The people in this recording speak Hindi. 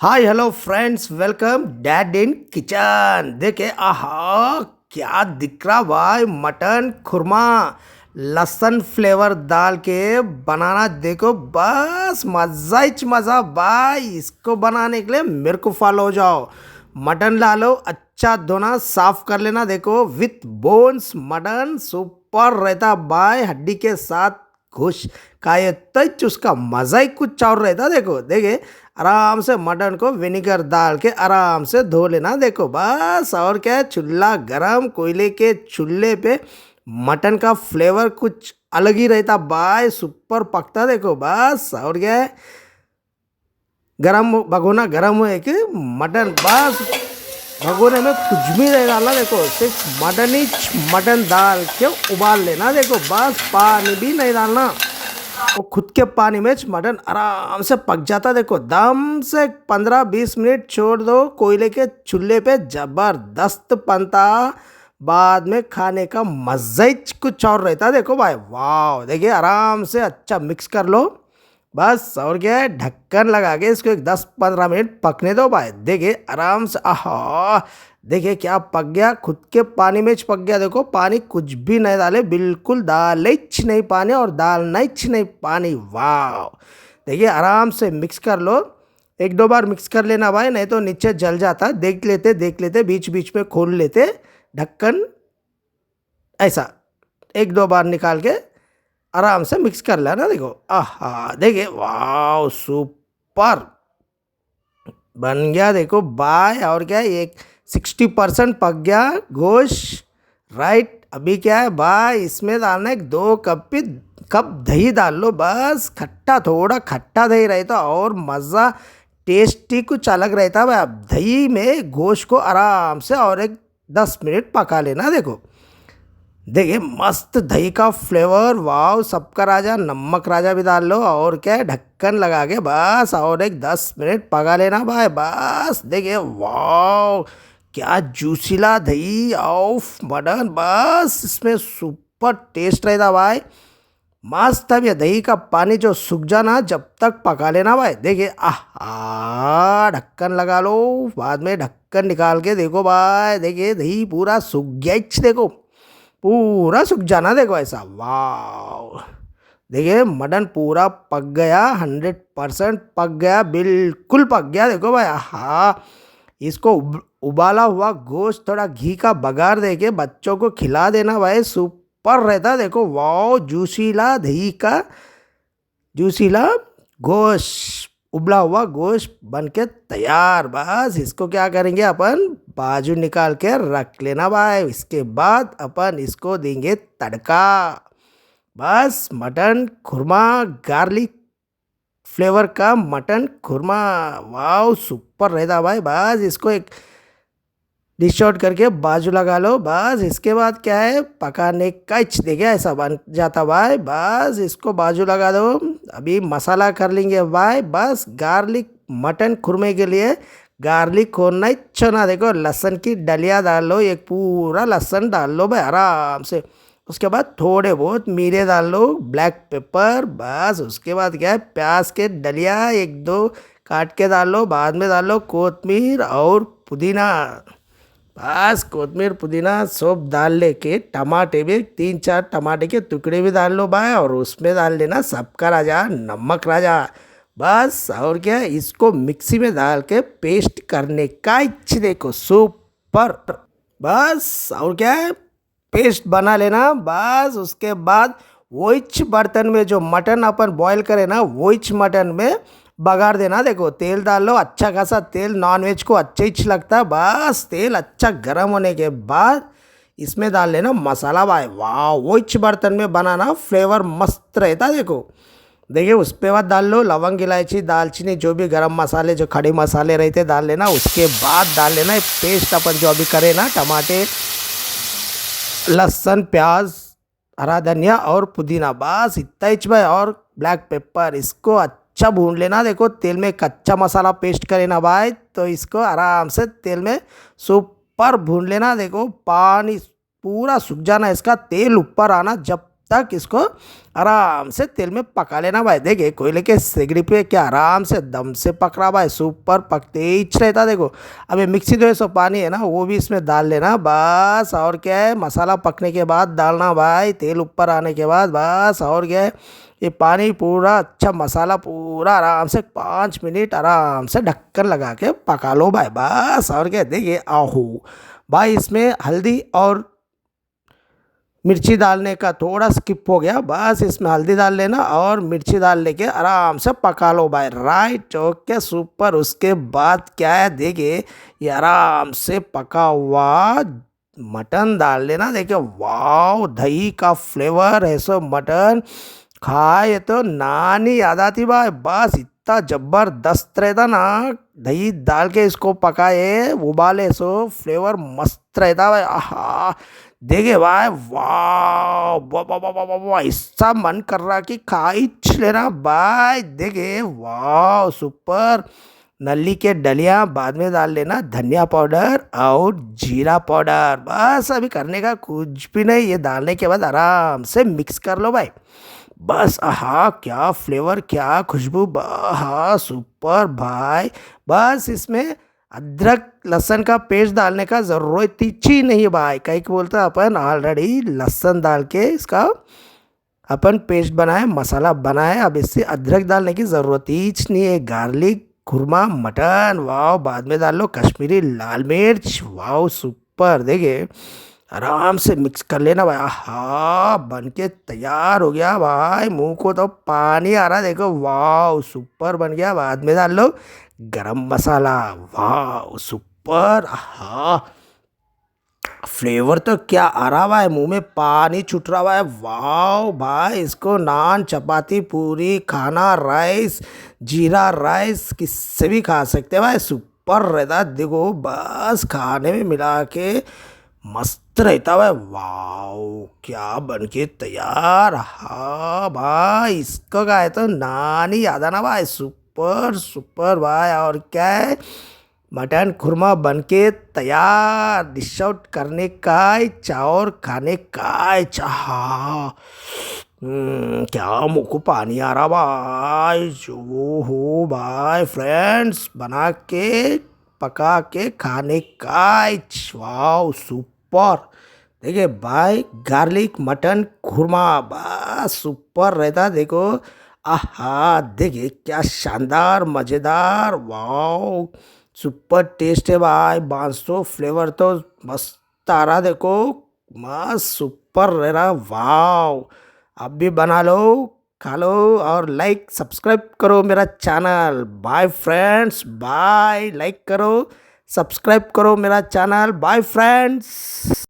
Hi hello friends, welcome dad in kitchen. देखे, आहा क्या दिख रहा भाई, मटन खुरमा लहसुन फ्लेवर डाल के बनाना। देखो बस मज़ा ही मज़ा भाई। इसको बनाने के लिए मेरे को फॉलो हो जाओ। मटन ला लो, अच्छा धोना साफ कर लेना। देखो विथ बोन्स मटन सुपर रहता भाई, हड्डी के साथ खुश खाए तो उसका मज़ा ही कुछ और रहता। देखो देखे, आराम से मटन को विनेगर डाल के आराम से धो लेना। देखो बस, और क्या है, चूल्हा गरम, कोयले के चूल्हे पे मटन का फ्लेवर कुछ अलग ही रहता भाई, सुपर पकता। देखो बस, और क्या है, गरम भगोना गरम हुए कि मटन, बस भगोने में कुछ भी नहीं डालना। देखो सिर्फ मटन ही मटन डाल के उबाल लेना। देखो बस, पानी भी नहीं डालना, वो खुद के पानी में मटन आराम से पक जाता। देखो दम से 15-20 मिनट छोड़ दो कोयले के चूल्हे पे, जबरदस्त बनता। बाद में खाने का मज़ा ही कुछ और रहता। देखो भाई, वाह। देखिए आराम से अच्छा मिक्स कर लो बस, और क्या है, ढक्कन लगा के इसको एक 10-15 मिनट पकने दो भाई। देखिए आराम से, आहा देखिए क्या पक गया, खुद के पानी में पक गया। देखो पानी कुछ भी नहीं डाले, बिल्कुल डाले नहीं पानी और डालना ही नहीं पानी। वाह, देखिए आराम से मिक्स कर लो। एक दो बार मिक्स कर लेना भाई, नहीं तो नीचे जल जाता। देख लेते बीच बीच में खोल लेते ढक्कन, ऐसा एक दो बार निकाल के आराम से मिक्स कर लेना। देखो आहा, देखिए वाह, सुपर बन गया। देखो बाय, और क्या है, एक 60% पक गया गोश्त। राइट, अभी क्या है भाई, इसमें डालना है 2 कप दही डाल लो बस। खट्टा, थोड़ा खट्टा दही रहता और मज़ा टेस्टी कुछ अलग रहता भाई। अब दही में गोश्त को आराम से और एक 10 मिनट पका लेना। देखो देखिए मस्त दही का फ्लेवर, वाव, सबका राजा, नमक राजा भी डाल लो। और क्या है, ढक्कन लगा के बस और एक 10 मिनट पका लेना भाई। बस देखिए वाव, क्या जूसीला दही ऑफ मटन, बस इसमें सुपर टेस्ट रहता भाई। मस्त। अब ये दही का पानी जो सूख जाना, जब तक पका लेना भाई। देखिए आहा, ढक्कन लगा लो, बाद में ढक्कन निकाल के देखो भाई। देखिए दही पूरा सूख गया, देखो पूरा सूख जाना। देखो ऐसा, वाह। देखिए मटन पूरा पक गया, 100% पक गया, बिल्कुल पक गया। देखो भाई, हाँ, इसको उबाला हुआ गोश्त थोड़ा घी का बघार दे के बच्चों को खिला देना भाई, सुपर रहता। देखो वाह, जूसीला दही का जूसीला गोश्त, उबला हुआ गोश्त बन के तैयार। बस इसको क्या करेंगे अपन, बाजू निकाल के रख लेना भाई। इसके बाद अपन इसको देंगे तड़का। बस मटन खुरमा, गार्लिक फ्लेवर का मटन खुरमा, वाह सुपर रहता भाई। बस इसको एक डिश आउट करके बाजू लगा लो। बस इसके बाद क्या है, पकाने का देखिए ऐसा बन जाता भाई। बस इसको बाजू लगा दो। अभी मसाला कर लेंगे भाई। बस गार्लिक मटन खुरमे के लिए गार्लिक होना ही चना। देखो लहसुन की डलिया डाल लो, एक पूरा लहसुन डाल लो भाई आराम से। उसके बाद थोड़े बहुत मिर्च डाल लो, ब्लैक पेपर। बस उसके बाद क्या है, प्याज के डलिया एक दो काट के डाल लो। बाद में डाल लो कोतमीर और पुदीना। बस कोतमीर पुदीना सब डाल लेके, टमाटे भी 3-4 टमाटे के टुकड़े भी डाल लो भाई, और उसमें डाल लेना सबका राजा, नमक राजा। बस और क्या, इसको मिक्सी में डाल के पेस्ट करने का इच्छा। देखो सुपर। बस और क्या है, पेस्ट बना लेना। बस उसके बाद वही बर्तन में जो मटन अपन बॉईल करे ना, वही मटन में बघार देना। देखो तेल डाल लो, अच्छा खासा तेल, नॉनवेज को अच्छा ही लगता है। बस तेल अच्छा गर्म होने के बाद इसमें डाल लेना मसाला भाई। वाह, वही बर्तन में बनाना, फ्लेवर मस्त रहता। देखो देखिए उसके बाद डाल लो लवंग, इलायची, दालचीनी, जो भी गरम मसाले, जो खड़े मसाले रहते डाल लेना। उसके बाद डाल लेना पेस्ट अपन जो अभी करे ना, टमाटे, लहसुन, प्याज, हरा धनिया और पुदीना। बस इतना ही भाई, और ब्लैक पेपर। इसको अच्छा भून लेना। देखो तेल में कच्चा मसाला पेस्ट करे ना भाई, तो इसको आराम से तेल में सुपर भून लेना। देखो पानी पूरा सूख जाना, इसका तेल ऊपर आना, जब तक इसको आराम से तेल में पका लेना भाई। देखिए कोयले के सिगड़ी पे क्या आराम से दम से पक रहा भाई, सुपर पकते ही रहता। देखो अब ये मिक्सी जो है सो पानी है ना वो भी इसमें डाल लेना बस। और क्या है, मसाला पकने के बाद डालना भाई, तेल ऊपर आने के बाद बस। और क्या है, ये पानी पूरा अच्छा मसाला पूरा आराम से 5 मिनट आराम से ढक्कन लगा के पका लो भाई बस। और क्या, देखिए आहू भाई, इसमें हल्दी और मिर्ची डालने का थोड़ा स्किप हो गया, बस इसमें हल्दी डाल लेना और मिर्ची डाल लेके आराम से पका लो भाई। Right, okay, super. उसके बाद क्या है, देखिए ये आराम से पका हुआ मटन डाल लेना। देखिए वाह, दही का फ्लेवर है सो मटन खाए तो नानी याद आती भाई। बस इतना जबरदस्त रहता ना, दही डाल के इसको पकाए उबाले सो फ्लेवर मस्त रहता भाई। आहा, देखिए भाई, वाह वाह वाह वाह वाह वाह वाह, ऐसा मन कर रहा कि खा ही लेना भाई। देखिए वाह, सुपर। नली के डलिया बाद में डाल लेना, धनिया पाउडर और जीरा पाउडर। बस अभी करने का कुछ भी नहीं, ये डालने के बाद आराम से मिक्स कर लो भाई बस। आहा, क्या फ्लेवर, क्या खुशबू, आहा सुपर भाई। बस इसमें अदरक लहसुन का पेस्ट डालने का ज़रूरत ही नहीं भाई। कहीं को बोलता अपन ऑलरेडी लहसुन डाल के इसका अपन पेस्ट बनाए, मसाला बनाए। अब इससे अदरक डालने की ज़रूरत ही नहीं है। गार्लिक खुरमा मटन, वाह, बाद में डाल लो कश्मीरी लाल मिर्च, वाह सुपर। देखिए आराम से मिक्स कर लेना भाई। हाँ, बन के तैयार हो गया भाई, मुंह को तो पानी आ रहा है। देखो वाह, सुपर बन गया। बाद में डाल लो गरम मसाला, वाह सुपर। हाँ, फ्लेवर तो क्या आ रहा हुआ है, मुंह में पानी छूट रहा हुआ है। वाह भाई, इसको नान, चपाती, पूरी, खाना, राइस, जीरा राइस किससे भी खा सकते हैं भाई, सुपर रहता। देखो बस खाने में मिला के मस्त रहता है। वाह, क्या बन के तैयार। हाँ भाई, इसको क्या है तो नान ही याद आना भाई, सुपर सुपर भाई। और क्या है, मटन खुरमा बन के तैयार, डिश आउट करने का इच्छा और खाने का इच्छा। क्या मुँह को पानी आ रहा भाई। जो हो भाई, फ्रेंड्स बना के पका के खाने का इच्छा, वाह सुपर। देखिए भाई, गार्लिक मटन खुरमा बस सुपर रहता। देखो आहा, देखिए क्या शानदार मज़ेदार, वाह सुपर टेस्ट है भाई। 500 फ्लेवर तो मस्त आ रहा, देखो मस्त सुपर रह रहा। वाह, आप भी बना लो, खा लो और लाइक सब्सक्राइब करो मेरा channel. Bye friends, bye. Like करो, सब्सक्राइब करो मेरा चैनल। Bye friends.